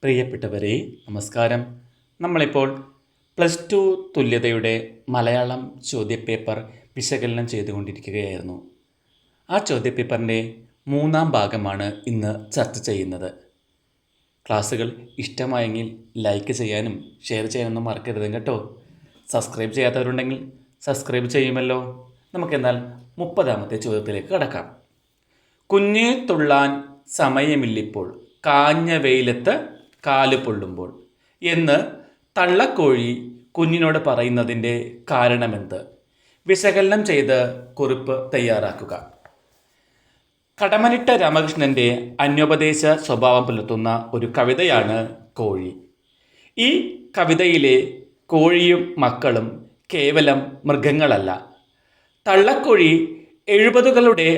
പ്രിയപ്പെട്ടവരെ, നമസ്കാരം. നമ്മളിപ്പോൾ +2 തുല്യതയുടെ മലയാളം ചോദ്യപേപ്പർ വിശകലനം ചെയ്തുകൊണ്ടിരിക്കുകയായിരുന്നു. ആ ചോദ്യപേപ്പറിൻ്റെ 3-ാം ഭാഗമാണ് ഇന്ന് ചർച്ച ചെയ്യുന്നത്. ക്ലാസ്സുകൾ ഇഷ്ടമായെങ്കിൽ ലൈക്ക് ചെയ്യാനും ഷെയർ ചെയ്യാനൊന്നും മറക്കരുത് കേട്ടോ. സബ്സ്ക്രൈബ് ചെയ്യാത്തവരുണ്ടെങ്കിൽ സബ്സ്ക്രൈബ് ചെയ്യുമല്ലോ. നമുക്കെന്നാൽ 30-ാമത്തെ ചോദ്യത്തിലേക്ക് കടക്കാം. കുഞ്ഞേ തുള്ളാൻ സമയമില്ലിപ്പോൾ, കാഞ്ഞ വെയിലത്ത് കാല് പൊള്ളുമ്പോൾ എന്ന് തള്ളക്കോഴി കുഞ്ഞിനോട് പറയുന്നതിൻ്റെ കാരണമെന്ത്? വിശകലനം ചെയ്ത് കുറിപ്പ് തയ്യാറാക്കുക. കടമനിട്ട രാമകൃഷ്ണൻ്റെ അന്യോപദേശ സ്വഭാവം പുലർത്തുന്ന ഒരു കവിതയാണ് കോഴി. ഈ കവിതയിലെ കോഴിയും മക്കളും കേവലം മൃഗങ്ങളല്ല. തള്ളക്കോഴി 70കളുടെ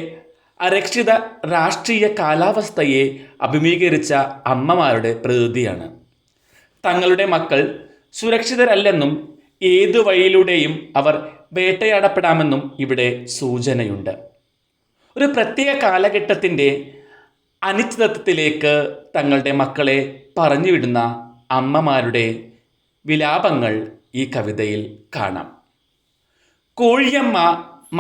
അരക്ഷിത രാഷ്ട്രീയ കാലാവസ്ഥയെ അഭിമുഖീകരിച്ച അമ്മമാരുടെ പ്രതിനിധിയാണ്. തങ്ങളുടെ മക്കൾ സുരക്ഷിതരല്ലെന്നും ഏതു വഴിയിലൂടെയും അവർ വേട്ടയാടപ്പെടാമെന്നും ഇവിടെ സൂചനയുണ്ട്. ഒരു പ്രത്യേക കാലഘട്ടത്തിൻ്റെ അനിശ്ചിതത്വത്തിലേക്ക് തങ്ങളുടെ മക്കളെ പറഞ്ഞുവിടുന്ന അമ്മമാരുടെ വിലാപങ്ങൾ ഈ കവിതയിൽ കാണാം. കോഴിയമ്മ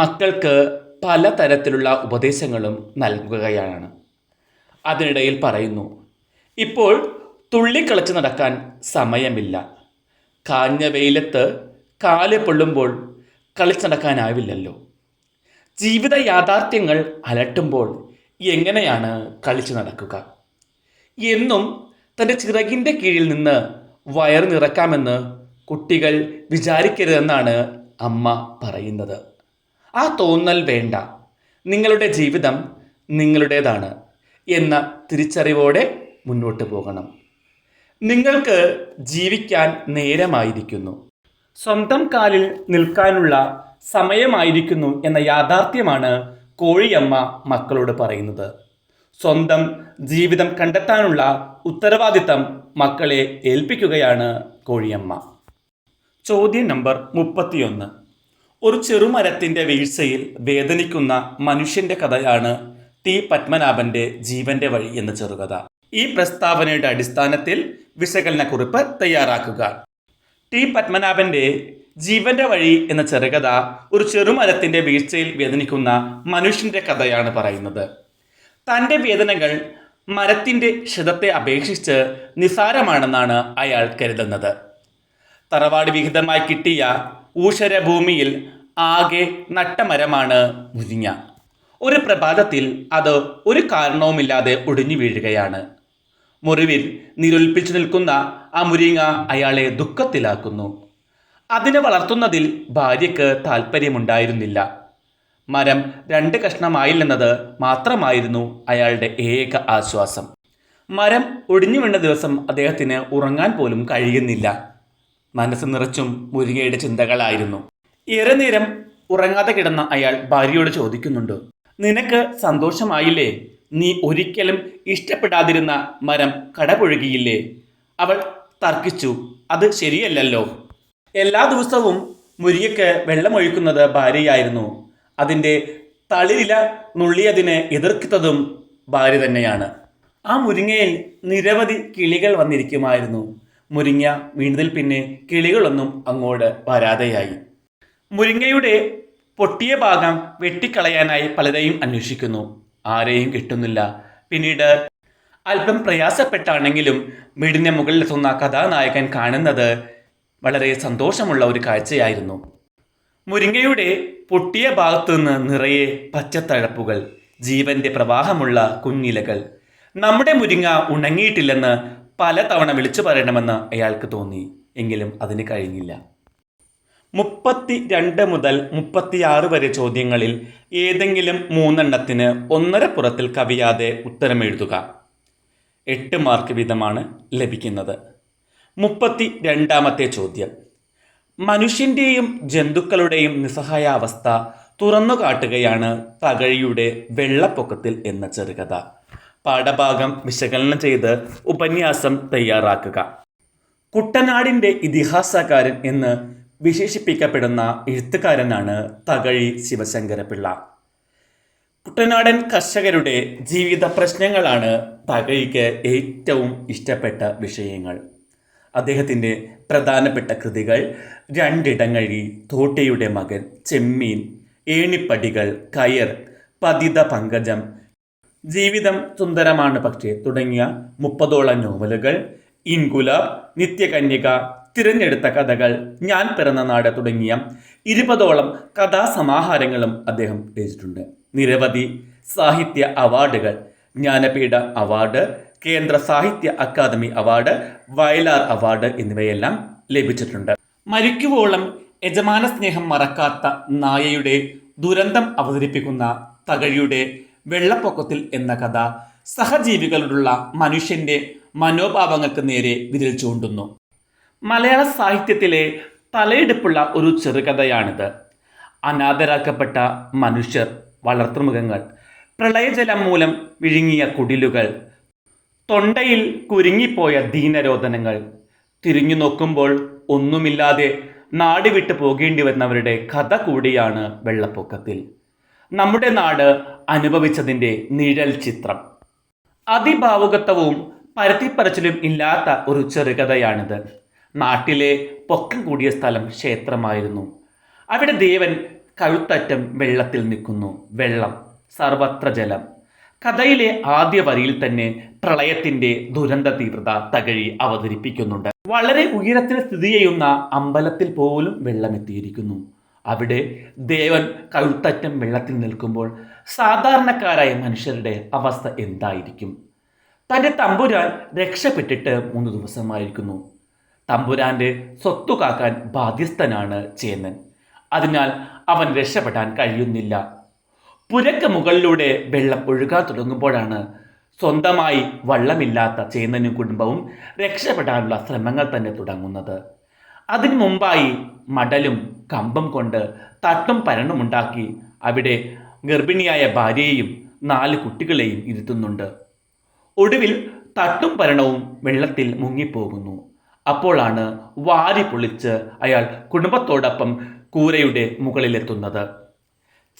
മക്കൾക്ക് പലതരത്തിലുള്ള ഉപദേശങ്ങളും നൽകുകയാണ്. അതിനിടയിൽ പറയുന്നു, ഇപ്പോൾ തുള്ളിക്കളിച്ച് നടക്കാൻ സമയമില്ല. കാഞ്ഞ വെയിലത്ത് കാല് പൊള്ളുമ്പോൾ കളിച്ച് നടക്കാനാവില്ലല്ലോ. ജീവിത യാഥാർത്ഥ്യങ്ങൾ അലട്ടുമ്പോൾ എങ്ങനെയാണ് കളിച്ചു നടക്കുക? എന്നും തൻ്റെ ചിറകിൻ്റെ കീഴിൽ നിന്ന് വയറ് നിറക്കാമെന്ന് കുട്ടികൾ വിചാരിക്കരുതെന്നാണ് അമ്മ പറയുന്നത്. ആ തോന്നൽ വേണ്ട. നിങ്ങളുടെ ജീവിതം നിങ്ങളുടേതാണ് എന്ന തിരിച്ചറിവോടെ മുന്നോട്ട് പോകണം. നിങ്ങൾക്ക് ജീവിക്കാൻ നേരമായിരിക്കുന്നു, സ്വന്തം കാലിൽ നിൽക്കാനുള്ള സമയമായിരിക്കുന്നു എന്ന യാഥാർത്ഥ്യമാണ് കോഴിയമ്മ മക്കളോട് പറയുന്നത്. സ്വന്തം ജീവിതം കണ്ടെത്താനുള്ള ഉത്തരവാദിത്തം മക്കളെ ഏൽപ്പിക്കുകയാണ് കോഴിയമ്മ. ചോദ്യം നമ്പർ 31. ഒരു ചെറുമരത്തിൻ്റെ വീഴ്ചയിൽ വേദനിക്കുന്ന മനുഷ്യൻ്റെ കഥയാണ് ടി പത്മനാഭൻ്റെ ജീവൻ്റെ വഴി എന്ന ചെറുകഥ. ഈ പ്രസ്താവനയുടെ അടിസ്ഥാനത്തിൽ വിശകലനക്കുറിപ്പ് തയ്യാറാക്കുക. ടി പത്മനാഭൻ്റെ ജീവൻ്റെ വഴി എന്ന ചെറുകഥ ഒരു ചെറുമരത്തിൻ്റെ വീഴ്ചയിൽ വേദനിക്കുന്ന മനുഷ്യൻ്റെ കഥയാണ് പറയുന്നത്. തൻ്റെ വേദനകൾ മരത്തിൻ്റെ ക്ഷതത്തെ അപേക്ഷിച്ച് നിസ്സാരമാണെന്നാണ് അയാൾ കരുതുന്നത്. തറവാട് വിഹിതമായി കിട്ടിയ ഊഷരഭൂമിയിൽ ആകെ നട്ടമരമാണ് മുരിങ്ങ. ഒരു പ്രഭാതത്തിൽ അത് ഒരു കാരണവുമില്ലാതെ ഒടിഞ്ഞു വീഴുകയാണ്. മുറിവിൽ നിരുൽപ്പിച്ചു നിൽക്കുന്ന ആ മുരിങ്ങ അയാളെ ദുഃഖത്തിലാക്കുന്നു. അതിനെ വളർത്തുന്നതിൽ ഭാര്യയ്ക്ക് താല്പര്യമുണ്ടായിരുന്നില്ല. മരം 2 കഷ്ണമായില്ലെന്നത് മാത്രമായിരുന്നു അയാളുടെ ഏക ആശ്വാസം. മരം ഒടിഞ്ഞു വീണ ദിവസം അദ്ദേഹത്തിന് ഉറങ്ങാൻ പോലും കഴിയുന്നില്ല. മനസ്സ് നിറച്ചും മുരിങ്ങയുടെ ചിന്തകളായിരുന്നു. ഏറെ നേരം ഉറങ്ങാതെ കിടന്ന അയാൾ ഭാര്യയോട് ചോദിക്കുന്നുണ്ട്, നിനക്ക് സന്തോഷമായില്ലേ? നീ ഒരിക്കലും ഇഷ്ടപ്പെടാതിരുന്ന മരം കടപുഴകിയില്ലേ? അവൾ തർക്കിച്ചു, അത് ശരിയല്ലല്ലോ. എല്ലാ ദിവസവും മുരിങ്ങയ്ക്ക് വെള്ളമൊഴിക്കുന്നത് ഭാര്യയായിരുന്നു. അതിൻ്റെ തളിരില നുള്ളിയതിനെ എതിർക്കുന്നതും ഭാര്യ തന്നെയാണ്. ആ മുരിങ്ങയിൽ നിരവധി കിളികൾ വന്നിരിക്കുമായിരുന്നു. മുരിങ്ങ വീണതിൽ പിന്നെ കിളികളൊന്നും അങ്ങോട്ട് വരാതെയായി. മുരിങ്ങയുടെ പൊട്ടിയ ഭാഗം വെട്ടിക്കളയാനായി പലരെയും അന്വേഷിക്കുന്നു. ആരെയും കിട്ടുന്നില്ല. പിന്നീട് അല്പം പ്രയാസപ്പെട്ടാണെങ്കിലും വീടിൻ്റെ മുകളിലെത്തുന്ന കഥാനായകൻ കാണുന്നത് വളരെ സന്തോഷമുള്ള ഒരു കാഴ്ചയായിരുന്നു. മുരിങ്ങയുടെ പൊട്ടിയ ഭാഗത്തു നിന്ന് നിറയെ പച്ചത്തഴപ്പുകൾ, ജീവന്റെ പ്രവാഹമുള്ള കുഞ്ഞിലകൾ. നമ്മുടെ മുരിങ്ങ ഉണങ്ങിയിട്ടില്ലെന്ന് പലതവണ വിളിച്ചു പറയണമെന്ന് അയാൾക്ക് തോന്നി. എങ്കിലും അതിന് കഴിഞ്ഞില്ല. 32 മുതൽ 36 വരെ ചോദ്യങ്ങളിൽ ഏതെങ്കിലും 3 ഒന്നരപ്പുറത്തിൽ കവിയാതെ ഉത്തരം എഴുതുക. 8 മാർക്ക് വീതമാണ് ലഭിക്കുന്നത്. 32ാമത്തെ ചോദ്യം. മനുഷ്യൻ്റെയും ജന്തുക്കളുടെയും നിസ്സഹായാവസ്ഥ തുറന്നു കാട്ടുകയാണ് തകഴിയുടെ വെള്ളപ്പൊക്കത്തിൽ എന്ന ചെറുകഥ. പാഠഭാഗം വിശകലനം ചെയ്ത് ഉപന്യാസം തയ്യാറാക്കുക. കുട്ടനാടിൻ്റെ ഇതിഹാസകാരൻ എന്ന് വിശേഷിപ്പിക്കപ്പെടുന്ന എഴുത്തുകാരനാണ് തകഴി ശിവശങ്കരപിള്ള. കുട്ടനാടൻ കർഷകരുടെ ജീവിത പ്രശ്നങ്ങളാണ് തകഴിക്ക് ഏറ്റവും ഇഷ്ടപ്പെട്ട വിഷയങ്ങൾ. അദ്ദേഹത്തിൻ്റെ പ്രധാനപ്പെട്ട കൃതികൾ രണ്ടിടങ്ങഴി, തോട്ടയുടെ മകൻ, ചെമ്മീൻ, ഏണിപ്പടികൾ, കയർ, പതിത പങ്കജം, ജീവിതം സുന്ദരമാണ് പക്ഷേ തുടങ്ങിയ 30ഓളം നോവലുകൾ, ഇൻകുലാബ്, നിത്യകന്യക, തിരഞ്ഞെടുത്ത കഥകൾ, ഞാൻ പിറന്ന നാട് തുടങ്ങിയ 20ഓളം കഥാസമാഹാരങ്ങളും അദ്ദേഹം രചിച്ചിട്ടുണ്ട്. നിരവധി സാഹിത്യ അവാർഡുകൾ, ജ്ഞാനപീഠ അവാർഡ്, കേന്ദ്ര സാഹിത്യ അക്കാദമി അവാർഡ്, വയലാർ അവാർഡ് എന്നിവയെല്ലാം ലഭിച്ചിട്ടുണ്ട്. മരിക്കുവോളം യജമാന സ്നേഹം മറക്കാത്ത നായയുടെ ദുരന്തം അവതരിപ്പിക്കുന്ന തകഴിയുടെ വെള്ളപ്പൊക്കത്തിൽ എന്ന കഥ സഹജീവികളോടുള്ള മനുഷ്യൻ്റെ മനോഭാവങ്ങൾക്ക് നേരെ വിരൽ ചൂണ്ടുന്നു. മലയാള സാഹിത്യത്തിലെ തലയെടുപ്പുള്ള ഒരു ചെറുകഥയാണിത്. അനാഥരാക്കപ്പെട്ട മനുഷ്യർ, വളർത്തുമൃഗങ്ങൾ, പ്രളയജലം മൂലം വിഴുങ്ങിയ കുടിലുകൾ, തൊണ്ടയിൽ കുരുങ്ങിപ്പോയ ദീനരോധനങ്ങൾ, തിരിഞ്ഞു നോക്കുമ്പോൾ ഒന്നുമില്ലാതെ നാട് വിട്ടു പോകേണ്ടി വരുന്നവരുടെ കഥ കൂടിയാണ് വെള്ളപ്പൊക്കത്തിൽ. നമ്മുടെ നാട് അനുഭവിച്ചതിൻ്റെ നിഴൽ ചിത്രം. അതിഭാവുകത്വവും പരത്തിപ്പറച്ചിലും ഇല്ലാത്ത ഒരു ചെറുകഥയാണിത്. നാട്ടിലെ പൊക്കം കൂടിയ സ്ഥലം ക്ഷേത്രമായിരുന്നു. അവിടെ ദേവൻ കഴുത്തറ്റം വെള്ളത്തിൽ നിൽക്കുന്നു. വെള്ളം, സർവത്ര ജലം. കഥയിലെ ആദ്യ വരിയിൽ തന്നെ പ്രളയത്തിൻ്റെ ദുരന്ത തീവ്രത തകഴി അവതരിപ്പിക്കുന്നുണ്ട്. വളരെ ഉയരത്തിൽ സ്ഥിതി ചെയ്യുന്ന അമ്പലത്തിൽ പോലും വെള്ളമെത്തിയിരിക്കുന്നു. അവിടെ ദേവൻ കഴുത്തറ്റം വെള്ളത്തിൽ നിൽക്കുമ്പോൾ സാധാരണക്കാരായ മനുഷ്യരുടെ അവസ്ഥ എന്തായിരിക്കും? തൻ്റെ തമ്പുരാൻ രക്ഷപ്പെട്ടിട്ട് 3 ദിവസമായിരിക്കുന്നു. തമ്പുരാൻ്റെ സ്വത്തു കാക്കാൻ ബാധ്യസ്ഥനാണ് ചേന്നൻ. അതിനാൽ അവൻ രക്ഷപ്പെടാൻ കഴിയുന്നില്ല. പുരക്ക് മുകളിലൂടെ വെള്ളം ഒഴുകാൻ തുടങ്ങുമ്പോഴാണ് സ്വന്തമായി വള്ളമില്ലാത്ത ചേന്നനും കുടുംബവും രക്ഷപ്പെടാനുള്ള ശ്രമങ്ങൾ തന്നെ തുടങ്ങുന്നത്. അതിനു മുമ്പായി മടലും കമ്പം കൊണ്ട് തട്ടും പരണുമുണ്ടാക്കി അവിടെ ഗർഭിണിയായ ഭാര്യയെയും 4 കുട്ടികളെയും ഇരുത്തുന്നുണ്ട്. ഒടുവിൽ തട്ടും പരണവും വെള്ളത്തിൽ മുങ്ങിപ്പോകുന്നു. അപ്പോഴാണ് വാരി പൊളിച്ച് അയാൾ കുടുംബത്തോടൊപ്പം കൂരയുടെ മുകളിലെത്തുന്നത്.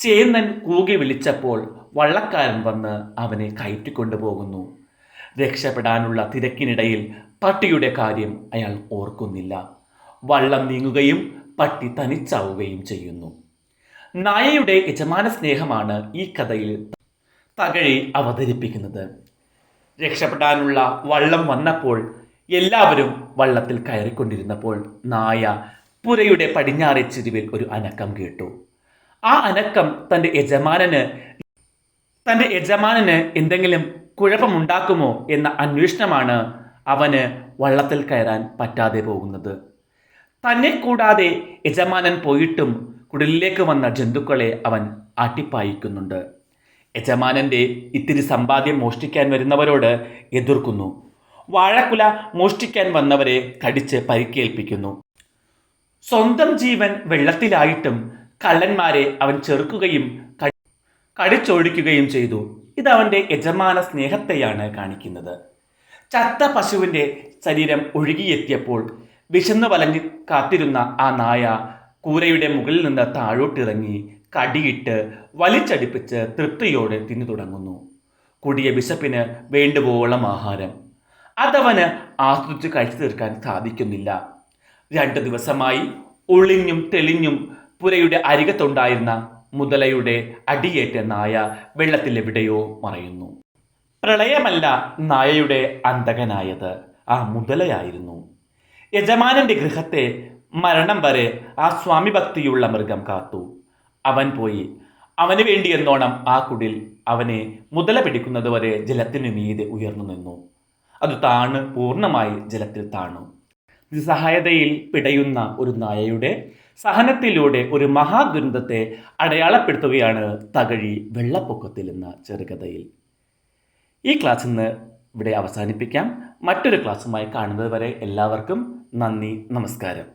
ചേന്നൻ കൂകി വിളിച്ചപ്പോൾ വള്ളക്കാരൻ വന്ന് അവനെ കയറ്റിക്കൊണ്ടുപോകുന്നു. രക്ഷപ്പെടാനുള്ള തിരക്കിനിടയിൽ പട്ടിയുടെ കാര്യം അയാൾ ഓർക്കുന്നില്ല. വള്ളം നീങ്ങുകയും പട്ടി തനിച്ചാവുകയും ചെയ്യുന്നു. നായയുടെ യജമാന സ്നേഹമാണ് ഈ കഥയിൽ തകഴി അവതരിപ്പിക്കുന്നത്. രക്ഷപ്പെടാനുള്ള വള്ളം വന്നപ്പോൾ എല്ലാവരും വള്ളത്തിൽ കയറിക്കൊണ്ടിരുന്നപ്പോൾ നായ പുരയുടെ പടിഞ്ഞാറേ ചെരുവിൽ ഒരു അനക്കം കേട്ടു. ആ അനക്കം തൻ്റെ യജമാനന് എന്തെങ്കിലും കുഴപ്പമുണ്ടാക്കുമോ എന്ന അന്വേഷണമാണ് അവന് വള്ളത്തിൽ കയറാൻ പറ്റാതെ പോകുന്നത്. തന്നെ കൂടാതെ യജമാനൻ പോയിട്ടും കുടിലിലേക്ക് വന്ന ജന്തുക്കളെ അവൻ ആട്ടിപ്പായിക്കുന്നുണ്ട്. യജമാനൻ്റെ ഇത്തിരി സമ്പാദ്യം മോഷ്ടിക്കാൻ വരുന്നവരോട് എതിർക്കുന്നു. വാഴക്കുല മോഷ്ടിക്കാൻ വന്നവരെ കടിച്ച് പരിക്കേൽപ്പിക്കുന്നു. സ്വന്തം ജീവൻ വെള്ളത്തിലായിട്ടും കള്ളന്മാരെ അവൻ ചെറുക്കുകയും കടിച്ചൊഴിക്കുകയും ചെയ്തു. ഇതവൻ്റെ യജമാന സ്നേഹത്തെയാണ് കാണിക്കുന്നത്. ചത്ത പശുവിൻ്റെ ശരീരം ഒഴുകിയെത്തിയപ്പോൾ വിശന്നു വലഞ്ഞ് കാത്തിരുന്ന ആ നായ കൂരയുടെ മുകളിൽ നിന്ന് താഴോട്ടിറങ്ങി കടിയിട്ട് വലിച്ചടിപ്പിച്ച് തൃപ്തിയോടെ തിന്നു തുടങ്ങുന്നു. കൊടിയ വിശപ്പിന് വേണ്ടുവോളം ആഹാരം അതവന് ആസ്വദിച്ച് കഴിച്ചു തീർക്കാൻ സാധിക്കുന്നില്ല. 2 ദിവസമായി ഒളിഞ്ഞും തെളിഞ്ഞും പുരയുടെ അരികത്തുണ്ടായിരുന്ന മുതലയുടെ അടിയേറ്റ നായ വെള്ളത്തിലെവിടെയോ മറയുന്നു. പ്രളയമല്ല നായയുടെ അന്തകനായത്, ആ മുതലയായിരുന്നു. യജമാനന്റെ ഗൃഹത്തെ മരണം വരെ ആ സ്വാമിഭക്തിയുള്ള മൃഗം കാത്തു. അവൻ പോയി. അവന് വേണ്ടിയെന്നോണം ആ കുടിൽ അവനെ മുതല പിടിക്കുന്നതുവരെ ജലത്തിനു മീതെ ഉയർന്നു നിന്നു. അത് പൂർണ്ണമായി ജലത്തിൽ താണു. നിസ്സഹായതയിൽ പിടയുന്ന ഒരു നായയുടെ സഹനത്തിലൂടെ ഒരു മഹാദുരന്തത്തെ അടയാളപ്പെടുത്തുകയാണ് തകഴി വെള്ളപ്പൊക്കത്തിൽ എന്ന ചെറുകഥയിൽ. ഈ ക്ലാസ് ഇന്ന് ഇവിടെ അവസാനിപ്പിക്കാം. മറ്റൊരു ക്ലാസ്സുമായി കാണുന്നത് വരെ എല്ലാവർക്കും നന്ദി, നമസ്കാരം.